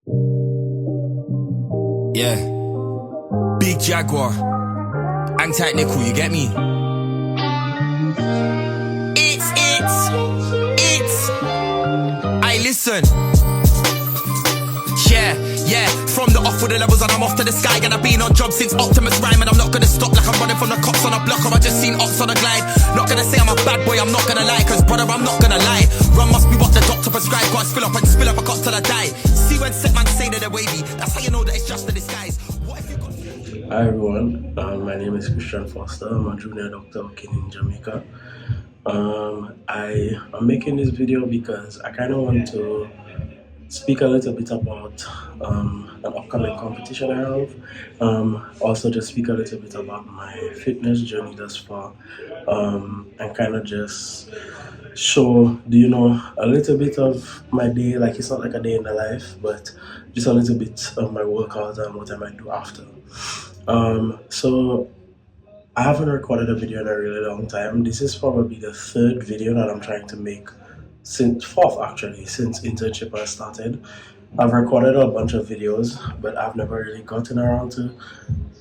Yeah. Big Jaguar. Hang tight, nickel, you get me? It's. I listen. Yeah. From the off with the levels and I'm off to the sky. And I've been on job since Optimus Prime. And I'm not gonna stop like I'm running from the cops on a block. Or I just seen ops on a glide. Not gonna say I'm a bad boy, I'm not gonna lie. Cause brother, I'm not gonna lie. Run must be what the doctor prescribed. Can't spill up and spill up a cop till I die. See when set man say that they're wavy. That's how you know that it's just a disguise. What if you got... Hi everyone, my name is Christian Foster. I'm a junior doctor working in Jamaica. I am making this video because I kind of want to speak a little bit about an upcoming competition I have. Also just speak a little bit about my fitness journey thus far, and kind of just show, a little bit of my day. Like, it's not like a day in the life, but just a little bit of my workout and what I might do after. So I haven't recorded a video in a really long time. This is probably the third video that I'm trying to make, fourth actually, since internship has started. I've recorded a bunch of videos, but I've never really gotten around to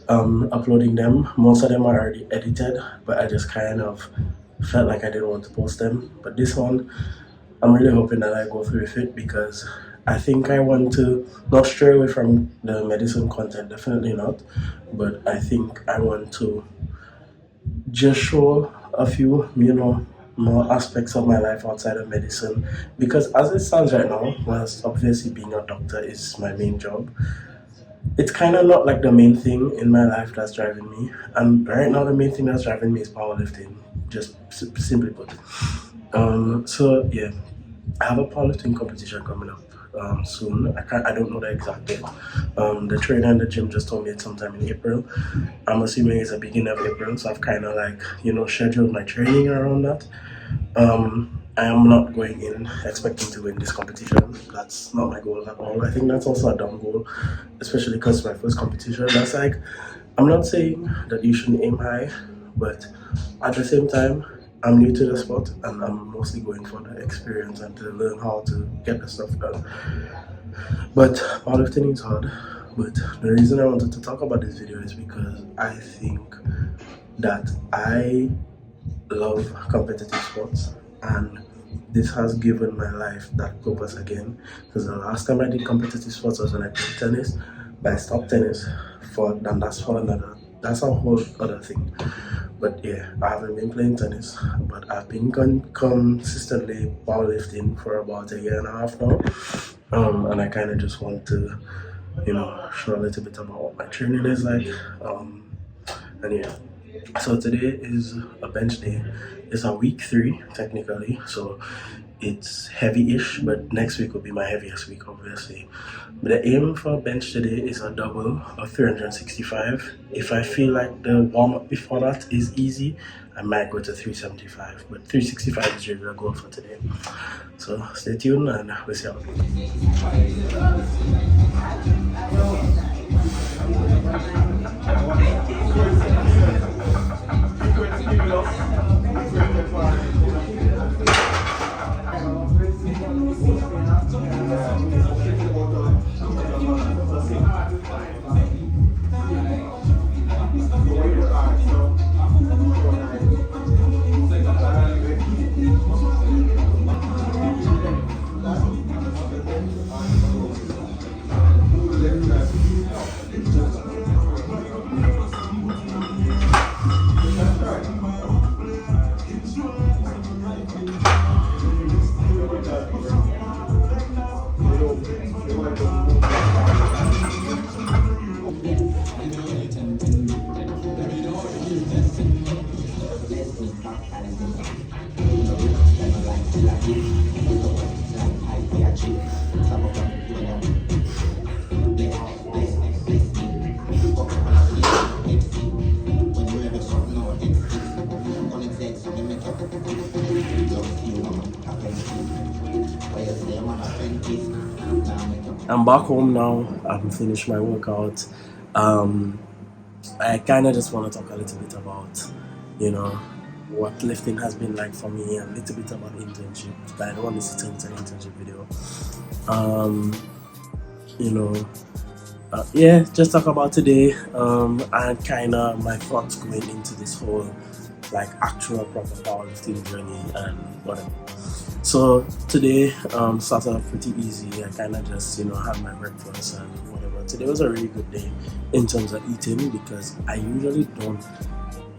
uploading them. Most of them are already edited, but I just kind of felt like I didn't want to post them. But this one, I'm really hoping that I go through with it, because I think I want to not stray away from the medicine content, definitely not, but I think I want to just show a few, more aspects of my life outside of medicine. Because as it stands right now, whilst obviously being a doctor is my main job, it's kind of not like the main thing in my life that's driving me. And right now the main thing that's driving me is powerlifting, just simply put. So yeah, I have a powerlifting competition coming up soon. I don't know the exact date. The trainer in the gym just told me it's sometime in April. I'm assuming it's the beginning of April, so I've kind of like, scheduled my training around that. I am not going in expecting to win this competition. That's not my goal at all. I think that's also a dumb goal, especially because it's my first competition. That's like, I'm not saying that you shouldn't aim high, but at the same time, I'm new to the sport and I'm mostly going for the experience and to learn how to get the stuff done. But powerlifting is hard. But the reason I wanted to talk about this video is because I think that I love competitive sports, and this has given my life that purpose again. Because the last time I did competitive sports was when I played tennis, but I stopped tennis and that's a whole other thing. But yeah, I haven't been playing tennis, but I've been consistently powerlifting for about a year and a half now. And I kind of just want to, show a little bit about what my training is like. And yeah, so today is a bench day. It's a week 3 technically, so it's heavy-ish, but next week will be my heaviest week, obviously. But the aim for bench today is a double of 365. If I feel like the warm-up before that is easy, I might go to 375, but 365 is really a goal for today. So stay tuned and we'll see how it I'm back home now. I've finished my workout. I kind of just want to talk a little bit about, what lifting has been like for me, and a little bit about internship. But I don't want this to turn into an internship video. you know, yeah, just talk about today, and kind of my thoughts going into this whole like actual proper powerlifting journey and whatever. So today started off pretty easy. I kind of just had my breakfast and whatever. Today was a really good day in terms of eating because I usually don't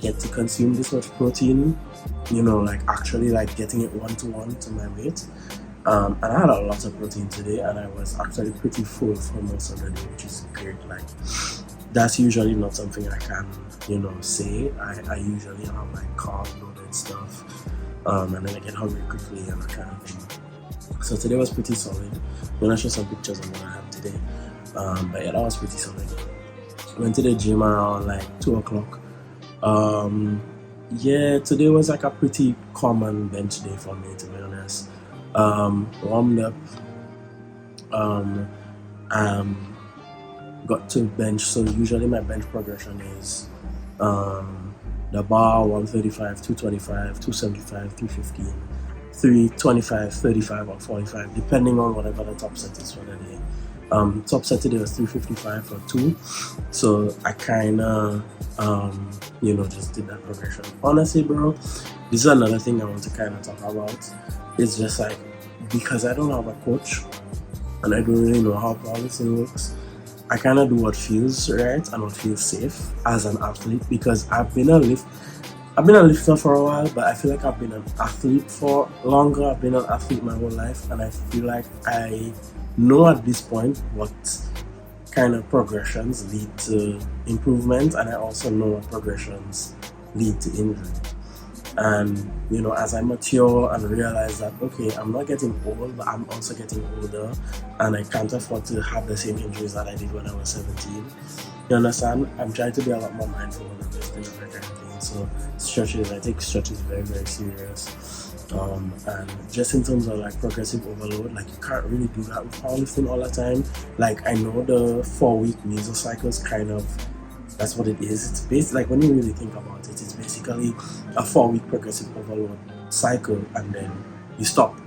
get to consume this much protein, like actually like getting it 1-to-1 to my weight. And I had a lot of protein today, and I was actually pretty full for most of the day, which is great. Like that's usually not something I can, say. I usually have like carb loaded stuff, and then I get hungry quickly and that kind of thing. So today was pretty solid. I'm gonna show some pictures of what I have today. But yeah, that was pretty solid. Went to the gym around like 2 o'clock. Yeah, today was like a pretty common bench day for me, to be honest. Warmed up, got to bench. So usually my bench progression is the bar 135, 225, 275, 315, 325, 35 or 45, depending on whatever the top set is for the day. Top set today was 355 for 2, so I kind of just did that progression. Honestly, bro, this is another thing I want to kind of talk about. It's just like, because I don't have a coach and I don't really know how powerlifting works, I kind of do what feels right and what feels safe as an athlete, because I've been a lifter for a while, but I feel like I've been an athlete for longer. I've been an athlete my whole life, and I feel like I know at this point what kind of progressions lead to improvement, and I also know what progressions lead to injury. And as I mature and realize that, okay, I'm not getting old, but I'm also getting older, and I can't afford to have the same injuries that I did when I was 17. You understand? I'm trying to be a lot more mindful when I'm lifting and that kind of thing. So stretches, I take stretches very, very serious. And just in terms of like progressive overload, like you can't really do that with powerlifting all the time. Like I know the 4-week mesocycles kind of, that's what it is. It's based, like when you really think about it, it's basically a 4-week progressive overload cycle, and then you stop,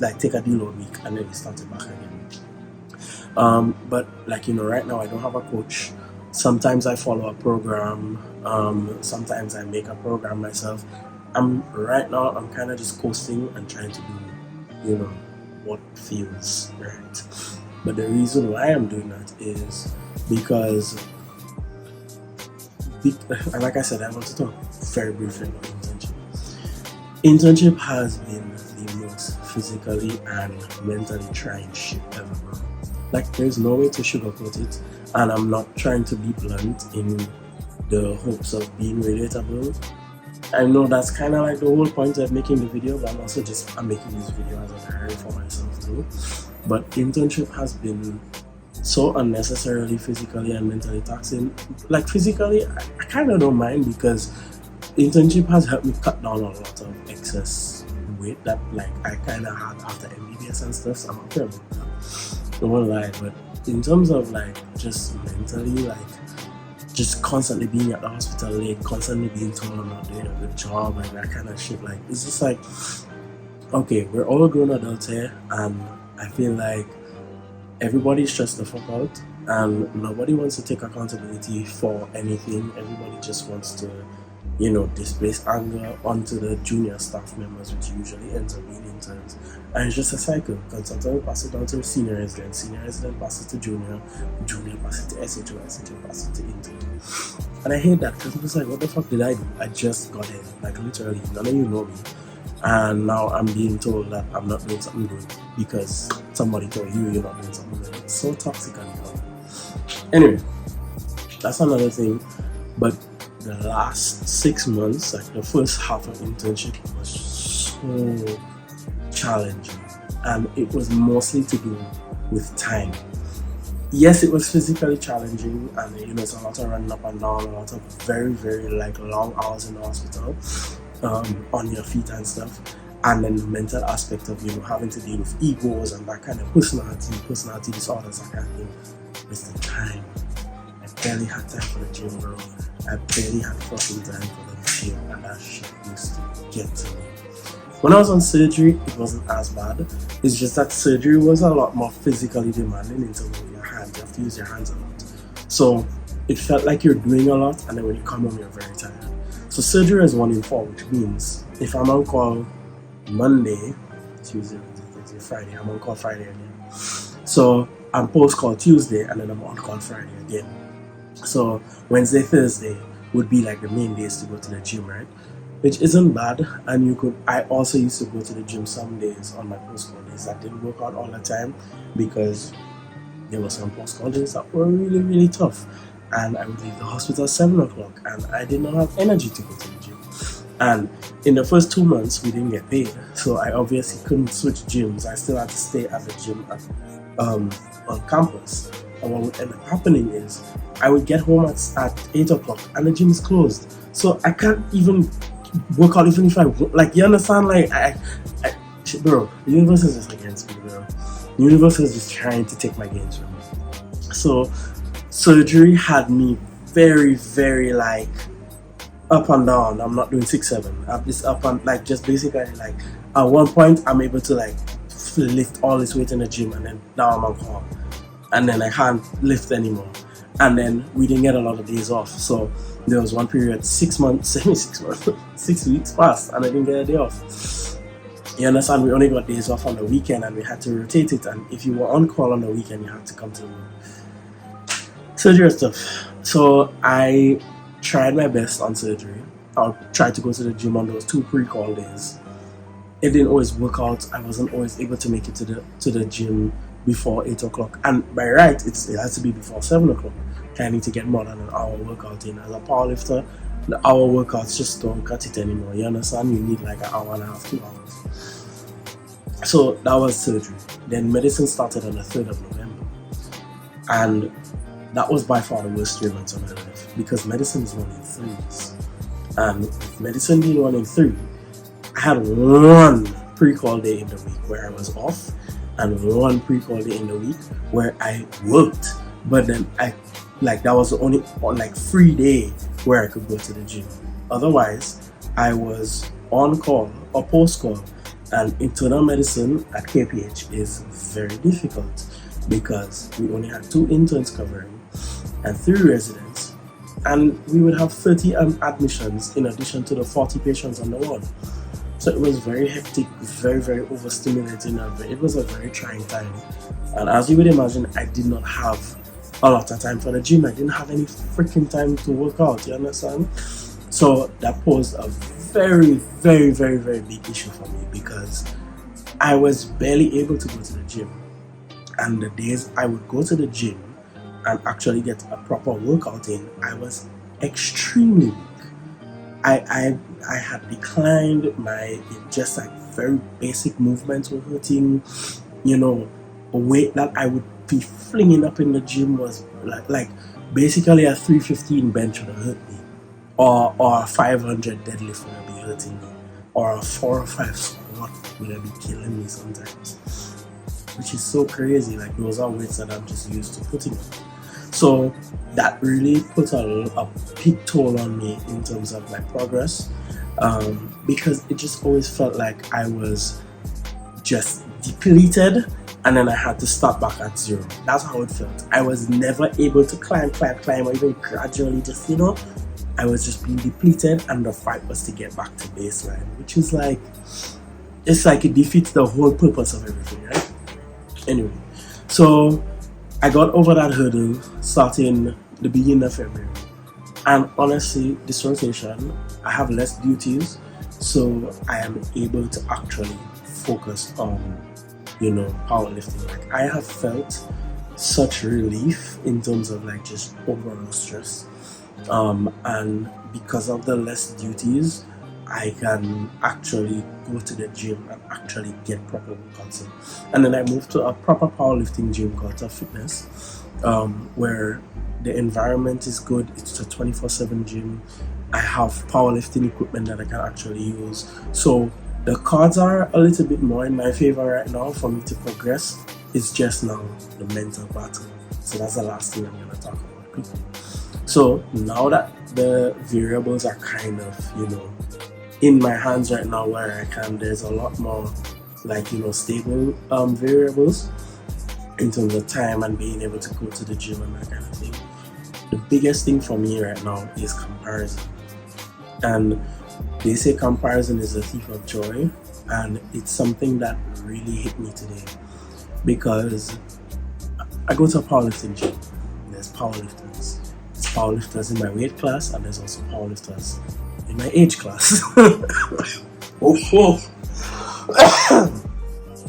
like take a deload week, and then you start it back again. But like right now I don't have a coach. Sometimes I follow a program. Sometimes I make a program myself. Right now I'm kind of just coasting and trying to do what feels right. But the reason why I'm doing that is because like I said, I want to talk very briefly about internship. Internship has been the most physically and mentally trying shit ever, bro. Like there's no way to sugarcoat it, and I'm not trying to be blunt in the hopes of being relatable. I know that's kind of like the whole point of making the video, but I'm making this video as a diary for myself too. But internship has been so unnecessarily physically and mentally taxing. Like physically, I kind of don't mind, because internship has helped me cut down a lot of excess weight that like I kind of had after MBBS and stuff. So I'm okay about that. Don't want to lie, but in terms of like just mentally, like just constantly being at the hospital late, constantly being told I'm not doing a good job and that kind of shit, like it's just like, okay, we're all grown adults here, and I feel like everybody's stressed the fuck out, and nobody wants to take accountability for anything. Everybody just wants to, displace anger onto the junior staff members, which usually ends up being interns. And it's just a cycle. Consultant will pass it down to senior resident passes it to junior passes it to SHO passes it to intern. And I hate that, because I'm just like, what the fuck did I do? I just got here, like literally, none of you know me. And now I'm being told that I'm not doing something good because somebody told you you're not doing something good. It's so toxic and all. Anyway, that's another thing. But the last 6 months, like the first half of internship, was so challenging, and it was mostly to do with time. Yes, it was physically challenging, and it's a lot of running up and down, a lot of very, very like long hours in the hospital, on your feet and stuff, and then the mental aspect of having to deal with egos and that kind of personality disorders, that kind of thing. It's the time. I barely had time for the gym, bro. I barely had fucking time for the gym, and that shit used to get to me. When I was on surgery, it wasn't as bad. It's just that surgery was a lot more physically demanding in terms of your hands. You have to use your hands a lot. So it felt like you're doing a lot, and then when you come home, you're very tired. So surgery is 1 in 4, which means if I'm on call Monday, Tuesday, Thursday, Friday, I'm on call Friday again. So I'm post call Tuesday, and then I'm on call Friday again. So Wednesday, Thursday would be like the main days to go to the gym, right? Which isn't bad. And I also used to go to the gym some days on my post call days. I didn't work out all the time because there were some post call days that were really, really tough. And I would leave the hospital at 7 o'clock, and I did not have energy to go to the gym. And in the first 2 months, we didn't get paid, so I obviously couldn't switch gyms. I still had to stay at the gym on campus. And what would end up happening is I would get home at 8 o'clock, and the gym is closed. So I can't even work out even if I like. You understand? Like, bro, the universe is just against me, bro. The universe is just trying to take my gains from me. So surgery had me very, very like up and down. I'm not doing 6-7. I'm just up and like just basically like at one point I'm able to like lift all this weight in the gym, and then now I'm on call, and then I can't lift anymore. And then we didn't get a lot of days off. So there was one period, 6 months, 6 weeks passed, and I didn't get a day off. You understand? We only got days off on the weekend, and we had to rotate it. And if you were on call on the weekend, you had to come to the room. Surgery stuff. So I tried my best on surgery. I tried to go to the gym on those 2 pre-call days. It didn't always work out. I wasn't always able to make it to the gym before 8 o'clock. And by right, it has to be before 7 o'clock. I need to get more than an hour workout in. As a powerlifter, the hour workouts just don't cut it anymore. You understand? You need like an hour and a half, 2 hours. So that was surgery. Then medicine started on the 3rd of November. And that was by far the worst 3 months of my life, because medicine is 1 in 3s. And with medicine being 1 in 3, I had 1 pre-call day in the week where I was off, and 1 pre-call day in the week where I worked. But then that was the only free day where I could go to the gym. Otherwise, I was on call or post call, and internal medicine at KPH is very difficult because we only had 2 interns covering and 3 residents, and we would have 30 admissions in addition to the 40 patients on the ward. So it was very hectic, very, very overstimulating, and it was a very trying time. And as you would imagine, I did not have a lot of time for the gym. I didn't have any freaking time to work out, you understand? So that posed a very, very, very, very big issue for me, because I was barely able to go to the gym. And the days I would go to the gym and actually get a proper workout in, I was extremely weak. I had declined. My just like very basic movements were hurting. You know, a weight that I would be flinging up in the gym was like basically a 315 bench would have hurt me, or a 500 deadlift would have been hurting me, or a 4 or 5 squat would have been killing me sometimes, which is so crazy. Like, those are weights that I'm just used to putting on. So that really put a big toll on me in terms of my progress, because it just always felt like I was just depleted, and then I had to start back at 0. That's how it felt. I was never able to climb, or even gradually just, I was just being depleted, and the fight was to get back to baseline, which is like, it's like it defeats the whole purpose of everything, right? Anyway, so I got over that hurdle starting the beginning of February. And honestly, this rotation, I have less duties, so I am able to actually focus on, powerlifting. Like, I have felt such relief in terms of like just overall stress. And because of the less duties, I can actually go to the gym and actually get proper workouts in. And then I moved to a proper powerlifting gym called Tough Fitness, where the environment is good. It's a 24/7 gym. I have powerlifting equipment that I can actually use. So the cards are a little bit more in my favor right now for me to progress. It's just now the mental battle. So that's the last thing I'm going to talk about quickly. So now that the variables are kind of, in my hands right now where there's a lot more stable variables in terms of time and being able to go to the gym and that kind of thing. The biggest thing for me right now is comparison. And they say comparison is a thief of joy, and it's something that really hit me today because I go to a powerlifting gym. There's powerlifters. There's powerlifters in my weight class, and there's also powerlifters in my age class.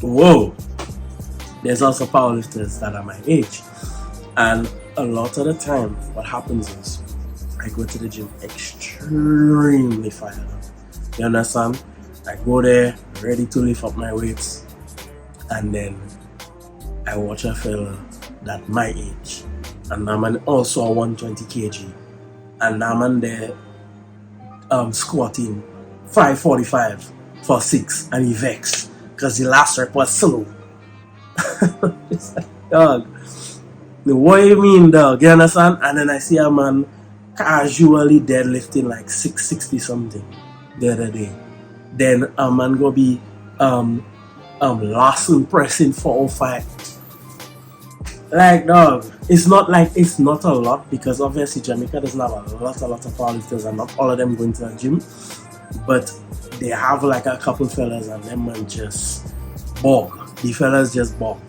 Whoa. There's also powerlifters that are my age. And a lot of the time, what happens is I go to the gym extremely fired up. You understand? I go there ready to lift up my weights, and then I watch a fella that my age, and that man also a 120 kg, and that man there squatting 545 for 6, and he vexed because the last rep was slow. It's like, dog, what do you mean, dog? You understand? And then I see a man casually deadlifting like 660 something the other day. Then a man go be last pressing 405. Like, dog, it's not a lot, because obviously Jamaica doesn't have a lot of powerlifters, and not all of them going to the gym, but they have like a couple fellas, and them man just bog. The fellas just bog.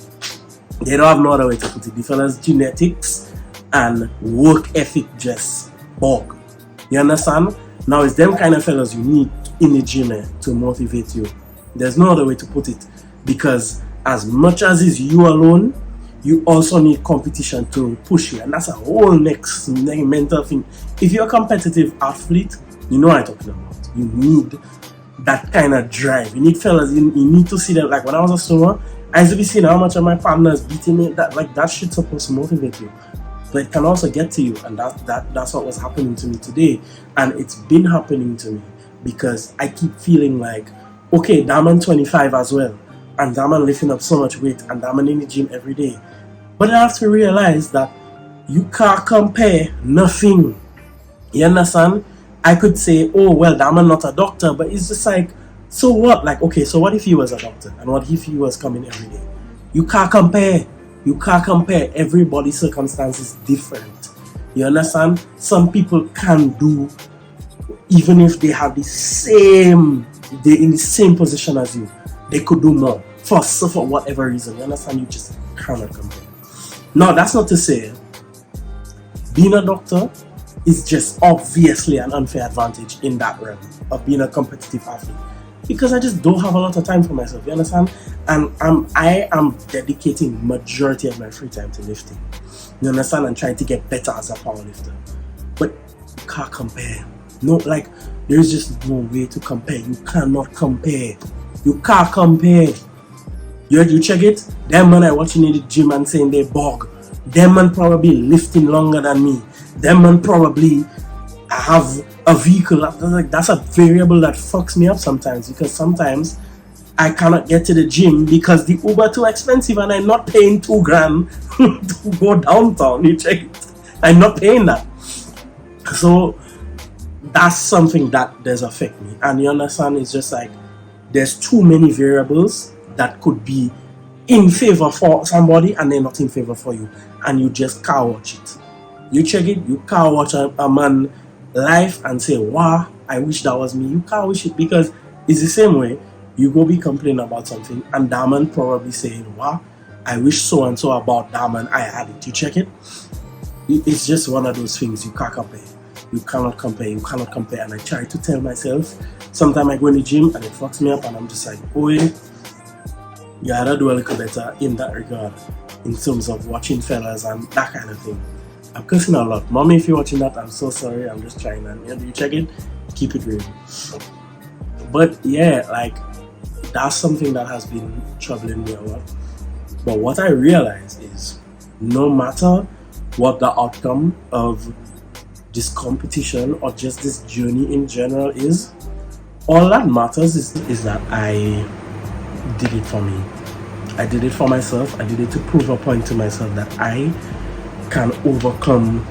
They don't have no other way to put it. The fellas genetics and work ethic just bog. You understand? Now it's them kind of fellas you need in the gym to motivate you. There's no other way to put it, because as much as it's you alone, you also need competition to push you, and that's a whole next mental thing. If you're a competitive athlete, you know what I'm talking about. You need that kind of drive. You need fellas, you need to see them. Like when I was a swimmer, I used to be seeing how much of my partners beating me. That shit's supposed to motivate you, but it can also get to you, and that's what was happening to me today. And it's been happening to me because I keep feeling like, okay, that man 25 as well, and that man lifting up so much weight, and that man in the gym every day. But I have to realize that you can't compare nothing. You understand? I could say, oh well, that man not a doctor, but it's just like, so what? Like, okay, so what if he was a doctor, and what if he was coming every day? You can't compare. You can't compare. Everybody's circumstance is different. You understand? Some people can do, even if they have they're in the same position as you, they could do more for whatever reason. You understand? You just cannot compare. Now, that's not to say being a doctor is just obviously an unfair advantage in that realm of being a competitive athlete, because I just don't have a lot of time for myself. You understand? And I am dedicating majority of my free time to lifting. You understand? And trying to get better as a powerlifter. But you can't compare. No, like, there's just no way to compare. You cannot compare. You can't compare. You check it? Them man I watching in the gym and saying they bog. Them man probably lifting longer than me. Them man probably have a vehicle. That's a variable that fucks me up sometimes, because sometimes I cannot get to the gym because the Uber too expensive, and I'm not paying $2,000 to go downtown. You check it? I'm not paying that. So that's something that does affect me. And you understand, it's just like there's too many variables that could be in favor for somebody and they're not in favor for you, and you just can't watch it. You check it, you can't watch a man life and say, wow, I wish that was me. You can't wish it, because it's the same way you go be complaining about something and that man probably saying, wow, I wish so and so about that man, I had it. You check it? It's just one of those things you can't compare. You cannot compare. And I try to tell myself, sometimes I go in the gym and it fucks me up, and I'm just like, oh yeah, you gotta do a little better in that regard, in terms of watching fellas and that kind of thing. I'm cursing a lot. Mommy, if you're watching that, I'm so sorry. I'm just trying, and you check it, keep it real. But yeah, like, that's something that has been troubling me a lot. But what I realized is, no matter what the outcome of this competition or just this journey in general is, all that matters is that I did it for me. I did it for myself. I did it to prove a point to myself that I can overcome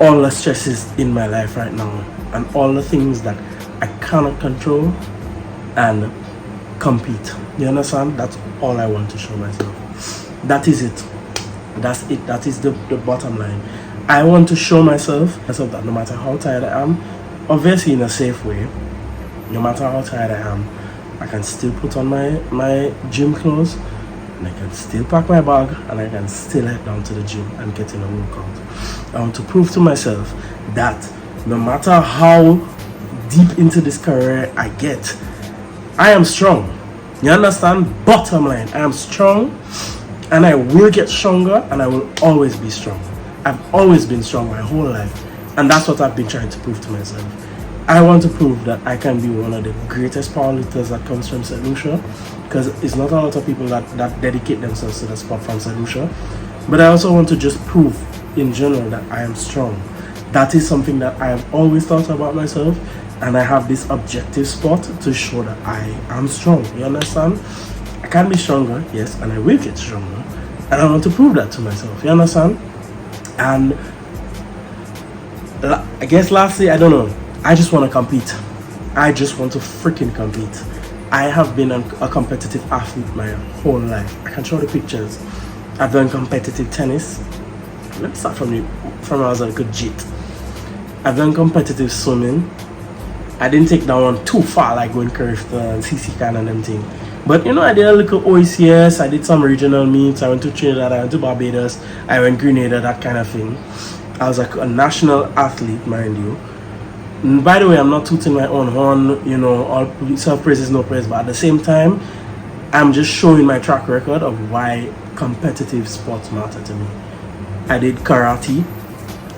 all the stresses in my life right now, and all the things that I cannot control and compete. You understand? That's all I want to show myself. That is it. That's it. That is the bottom line. I want to show myself that no matter how tired I am, obviously in a safe way, no matter how tired I am, I can still put on my gym clothes, and I can still pack my bag, and I can still head down to the gym and get in a workout. I want to prove to myself that no matter how deep into this career I get, I am strong. You understand? Bottom line, I am strong, and I will get stronger, and I will always be strong. I've always been strong my whole life, and that's what I've been trying to prove to myself. I want to prove that I can be one of the greatest powerlifters that comes from St. Lucia, because it's not a lot of people that dedicate themselves to the sport from St. Lucia. But I also want to just prove in general that I am strong. That is something that I have always thought about myself, and I have this objective spot to show that I am strong. You understand? I can be stronger, yes, and I will get stronger, and I want to prove that to myself. You understand? And I guess lastly, I don't know, I just want to compete. I just want to freaking compete. I have been a competitive athlete my whole life. I can show the pictures. I've done competitive tennis. Let me start from when I was a good jit. I've done competitive swimming. I didn't take that one too far, like going curve and CC can and them thing. But you know, I did a little OECS, I did some regional meets, I went to Trinidad, I went to Barbados, I went Grenada, that kind of thing. I was like a national athlete, mind you. And by the way, I'm not tooting my own horn, you know, all self-praise is no praise, but at the same time, I'm just showing my track record of why competitive sports matter to me. I did karate,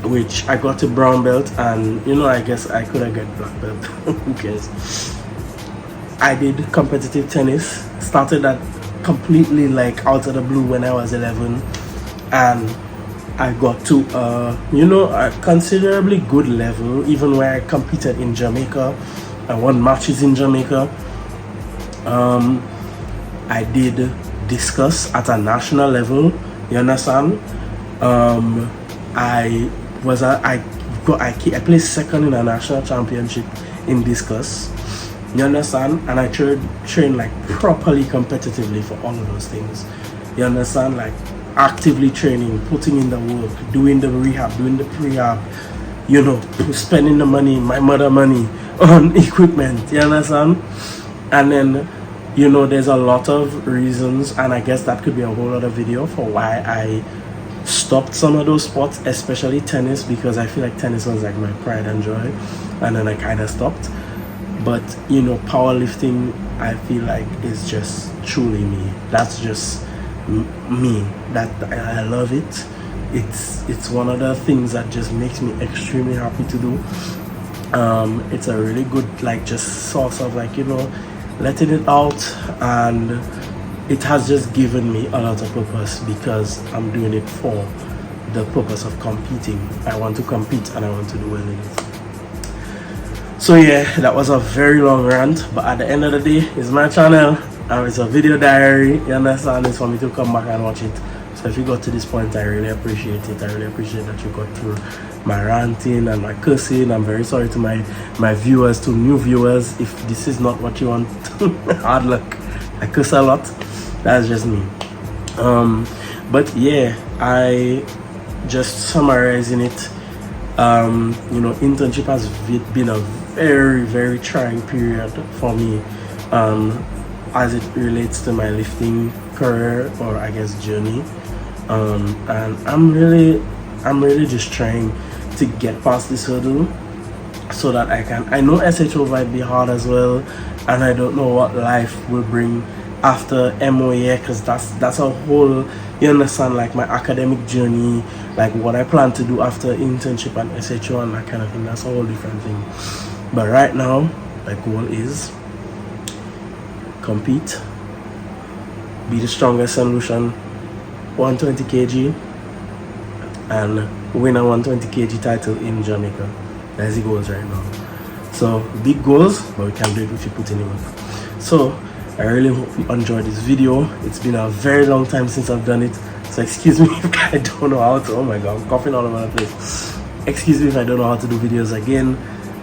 which I got to brown belt, and you know, I guess I could have got black belt. Who cares? I did competitive tennis, started that completely like out of the blue when I was 11, and I got to you know, a considerably good level, even where I competed in Jamaica. I won matches in Jamaica. I did discus at a national level. You understand? I placed second in a national championship in discus. You understand? And I train like properly competitively for all of those things. You understand? Like actively training, putting in the work, doing the rehab, doing the prehab, you know, spending the money, my mother money on equipment. You understand? And then, you know, there's a lot of reasons, and I guess that could be a whole other video for why I stopped some of those sports, especially tennis, because I feel like tennis was like my pride and joy, and then I kind of stopped. But you know, powerlifting, I feel like is just truly me. That's just me. That I love it. It's one of the things that just makes me extremely happy to do. It's a really good like just source of like, you know, letting it out, and it has just given me a lot of purpose because I'm doing it for the purpose of competing. I want to compete and I want to do well in it. So yeah, that was a very long rant, but at the end of the day, it's my channel and it's a video diary. You understand? It's for me to come back and watch it. So if you got to this point, I really appreciate it. I really appreciate that you got through my ranting and my cursing. I'm very sorry to my viewers, to new viewers. If this is not what you want, hard luck. I curse a lot. That's just me. But yeah, I just summarizing it. You know, internship has been a very, very trying period for me, as it relates to my lifting career, or I guess journey. And I'm really just trying to get past this hurdle so that I know SHO might be hard as well, and I don't know what life will bring after MOA, because that's a whole, you understand, like my academic journey, like what I plan to do after internship and SHO and that kind of thing. That's a whole different thing. But right now, my goal is compete, be the strongest solution, 120 kg, and win a 120 kg title in Jamaica. That's the goals right now. So big goals, but we can do it if you put in the work. So I really hope you enjoyed this video. It's been a very long time since I've done it, so excuse me if I don't know how to. Oh my god, I'm coughing all over the place. Excuse me if I don't know how to do videos again.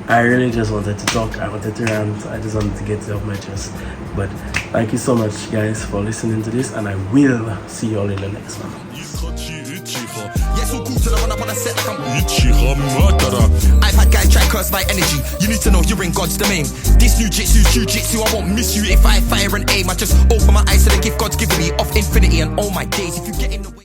I really just wanted to talk. I wanted to rant. I just wanted to get it off my chest. But thank you so much, guys, for listening to this, and I will see you all in the next one. Yes, all cool to the run up on a set like I'm I've had guys try curse my energy. You need to know you're in God's domain. This new jiu-jitsu, I won't miss you if I fire and aim. I just open my eyes to the gift God's given me of infinity and all my days. If you get in the way.